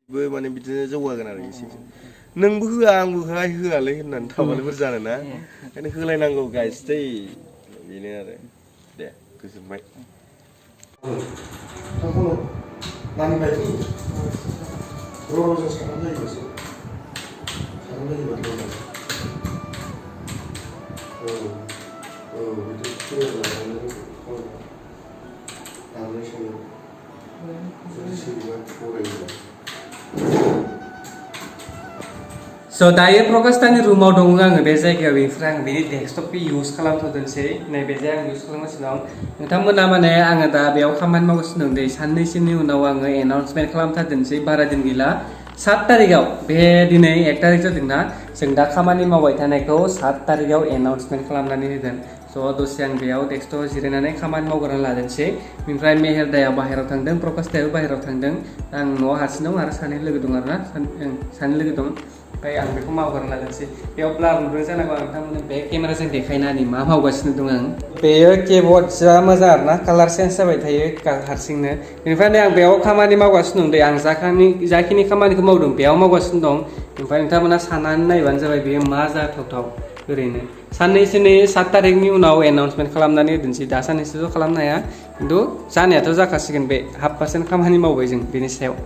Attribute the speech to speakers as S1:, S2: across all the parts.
S1: माने बिदिनो जौगागोन आरो एसे नोंबो होआ आंबो होआलै होननानै थाबालाय बोरै जानो ना ओंखायनो होलायनांगौ गाइस दै बेनो आरो दे गोजोनबाय नानि बायदि र'जों सानानै जायोसो सानानै जायोबाथ' औ बिदि फोरानलांनानै दामनाय समाव
S2: So दायो प्रकाशनि रुमाव दङ आङो बे जायगायाव बेनिफ्राय आं बेनि डेस्कटपखौ इउज खालामथ'दोंसै नैबे जे आं इउज खालामगासिनो दं नोंथांमोना माने आङो दा बेयाव खामानि मावगासिनो दं दै साननैसोनि उनाव आङो एनाउन्समेन्ट खालामथारदोंसै बारा दिन गैला 7 तारिखआव बे दिनै 1 तारिख जादोंना जों दा खामानि मावबाय थानायखौ 7 तारिखआव एनाउन्समेन्ट खालामनानै होगोन स' दसे आं बेयाव डेस्कटपाव जिरायनानै खामानि मावग्रोना लादोंसै ओमफ्राय मेहेरदाया बाहेरायाव थांदों प्रकाशदायाबो बाहेरायाव थांदों आं न'आव हारसिं दं आरो सानै लोगो दं आरोना सानै लोगो दं ओमफ्राय आं बेखौ मावग्रोना लादोंसै बेयाव ब्लार नुदों जानांगौ आं नोंथांमोननो बे केमेराजों देखायनानै मा मावगासिनो दं आं बेयो किबर्डआ मोजां आरोना कालार चेन्ज जाबाय थायो हारसिंनो बेनिफ्राय आं बेयाव खामानि मावगासिनो दं दै आं जाखिनि खामानिखौ मावदों बेयाव मावगासिनो दं ओमफ्राय नोंथांमोना साननानै नायबानो जाबाय बेयो मा जाथावथाव ओरैनो साननैसोनि 7 तारिखनि उनाव एनाउन्समेन्ट खालामनानै दोनसै दा साननैसोथ' खालामनो हाया खिन्थु जानायाथ' जाखासिगोन बे 50% खामानि मावबाय जों बेनि सायाव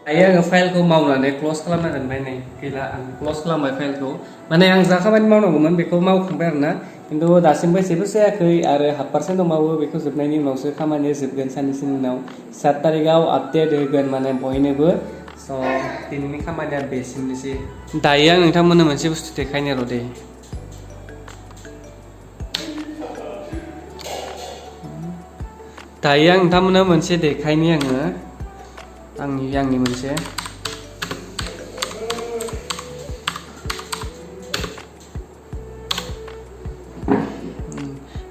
S2: दायो आङो फाइलखौ मावनानै क्ल'ज खालामना दोनबाय नै गैला आं क्ल'ज खालामबाय फाइलखौ माने आं जा खामानि मावनांगौमोन बेखौ मावखांबाय आरोना खिन्थु दासिमबो जेबो जायाखै आरो 1/2% दंबावो बेखौ जोबनायनि उनावसो खामानिया जोबगोन साननैसोनि उनाव 7 तारिखआव आपडेट होगोन माने बयनोबो स' दिनैनि खामानिया बेसिमनोसै दायो आं नोंथांमोननो मोनसे बुस्थु देखायनो र' दे दायो आं नोंथांमोननो मोनसे देखायनि आङो आंनि मोनसे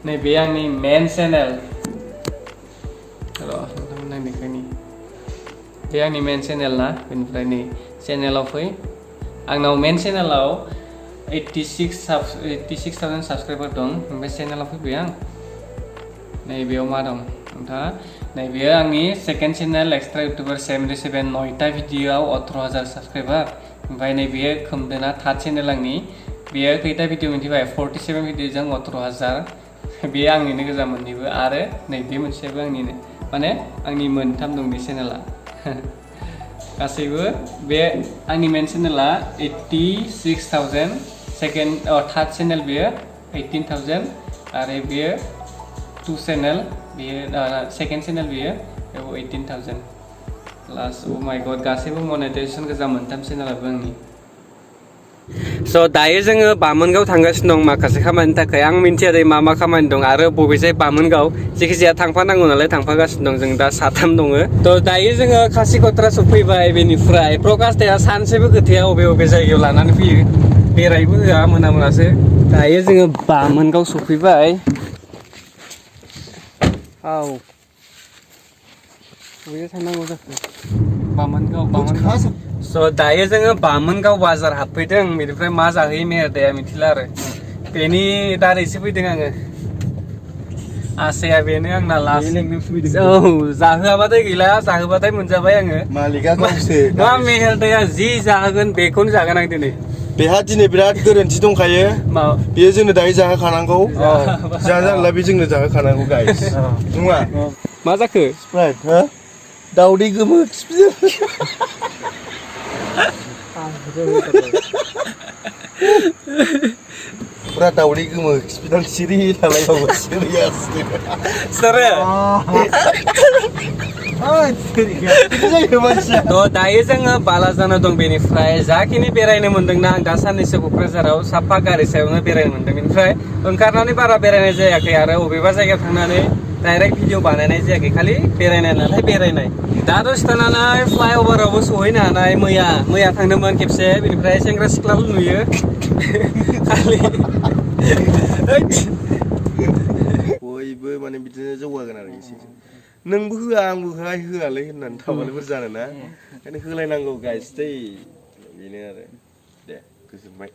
S2: नैबे आंनि मेन चेनेल र' नोंथांमोननो देखायनि बे आंनि मेन चेनेल ना बेनिफ्राय नै चेनेलाव फै आंनाव मेन चेनेलाव 86,000 साबसक्राइबार दं ओमफ्राय चेनेलाव फैबाय आं नैबेयाव मा दं नोंथाङा नैबेयो आंनि सेकेन्ड चेनेल एक्सट्रा इउटुबार 77 9टा भिडिअ'आव 18,000 साबसक्राइबार ओमफ्राय नैबेयो खोमदोना थार्ड चेनेल आंनि बेयो खैथा भिडिअ मिन्थिबाय 47 भिडिअ'जों 18,000 बेयो आंनिनो गोजा मोननैबो आरो नैबे मोनसेयाबो आंनिनो माने आंनि मोनथाम दं बे चेनेला गासैबो बे आंनि मेन चेनेला 86,000 थार्ड चेनेल बेयो 18,000 आरो बेयो 2 चेनेल बेयो सेकेन्ड चेनेल बेयो 18,000 लास्ट अ माय गड गासैबो मनेटाइजेसन गोजा मोनथाम चेनेलाबो आंनि स' दायो जोङो बामोनगाव थांगासिनो दं माखासे खामानिनि थाखाय आं मिन्थिया दे मा खामानि दं आरो बबे जाय बामोनगाव जेखिजाया थांफानांगौ नालाय थांफागासिनो दं जों दा 3 दङ थ' दायो जोङो खासिकत्रा सफैबाय बेनिफ्राय प्रकाश दाया सानसेबो खोथाया बबे जायगायाव लानानै फैयो बेरायबो होआ मोनासो दायो जोङो बामोनगाव सफैबाय औ बबेयाव थांनांगौ जाखो बामोनगाव स' दायो जोङो बामोनगाव बाजार हाबफैदों बेनिफ्राय मा जाहैयो मेहेरदाया मिथिला आरो बेनि दारैसो फैदों आङो आसाया बेनो आंना लास्ट औ जाहोआबाथाय गैला जाहोबाथाय मोनजाबाय आङो
S1: मालिका गावसो
S2: मा मेहेरदाया जि जाहोगोन बेखौनो जागोन आं दिनै
S1: बेहा दिनै बिराद गोरोन्थि दंखायो बेयो जोंनो दायो जाहोखानांगौ जानला बे जोंनो जाहोखानांगौ गाइस नङा
S2: मा जाखो
S1: स्प्राइट हो दाउदै गोमो खिफिजों पुरा दाउदै गोमो खिफिदां सिरि थालायबाबो सिरियासनो
S2: सोरो दायो जोङो बालाजानाव दं बेनिफ्राय जाखिनि बेरायनो मोन्दोंना आं दा साननैसो क'क्राझाराव साफा गारि सायावनो बेरायनो मोन्दों बेनिफ्राय ओंखारनानै बारा बेरायनाय जायाखै आरो बबेबा जायगायाव थांनानै डाइरेक्ट भिडिअ बानायनाय जायाखै खालि बेरायनाय नालाय बेरायनाय दा दसे थानानै फ्लाइअभारावबो सहैनो हानाय मैया थांदोंमोन खेबसे बेनिफ्राय सेंग्रा सिख्लाल' नुयो खालि
S1: बयबो माने बिदिनो जौगागोन आरो एसे नोंबो होआ आंबो होआलै होननानै थाबालाय बोरै जानो ना ओंखायनो होलायनांगौ गाइस दै बेनो आरो दे गोजोनबाय